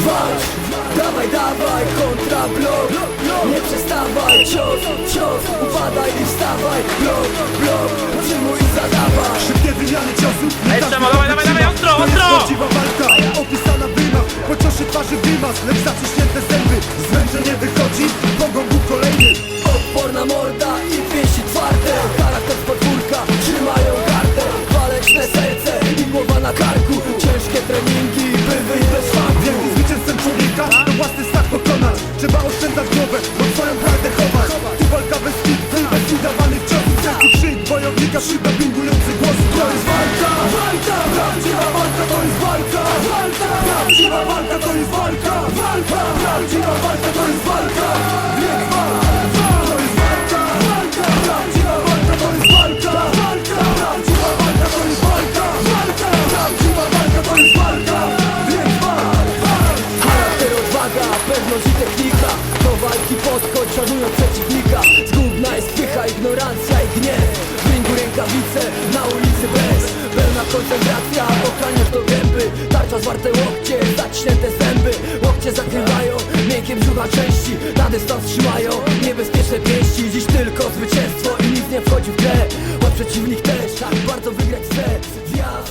Walcz, dawaj, dawaj, kontra blok. Nie przestawaj, cios, cios, upadaj i wstawaj. Blok, blok, przyjmuj i zadawaj. Szybkie wymiany ciosów. Dawaj, dawaj, dawaj, ostro, ostro! Prawdziwa walka, opisana w rymach. Po ciosie twarzy grymas, lecz zaciśnięte zęby. Zmęczenie wychodzi, mogą był kolejny. Odporna morda i pięści twarde. Charakter z podwórka, trzymają gardę. Waleczne serce i głowa na karku. Ciężkie treningi, by wyjść bez szwanku. Wielkim zwycięzcem człowieka to własny strach pokonać. Trzeba oszczędzać głowę, bo swoją prawdę chować. Tu walka bez bitwy, bez udawanych ciosów. W sercu szyj wojownika, szyba bingujący głos. To jest walka, walka, prawdziwa walka to jest walka. Walka, prawdziwa walka to jest walka. Walka, prawdziwa walka to jest walka. Więc walka, to jest walka. Walka, prawdziwa walka to jest walka. Walka, prawdziwa walka to jest walka. Walka, prawdziwa walka to jest walka. Więc walka. Charakter, odwaga, pewność i technika. Do walki podchodź, szanując przeciwnika. Zgubna jest pycha, ignorancja i gniew. W ringu rękawice, na ulicy bez. Pełna koncentracja, ochraniasz do gęby. Tarcza, zwarte łokcie, zaciśnięte zęby. Łokcie zakrywają miękkie brzucha części. Na dystans trzymają niebezpieczne pięści. Dziś tylko zwycięstwo i nic nie wchodzi w grę. Choć przeciwnik też tak bardzo wygrać chce. Zjazd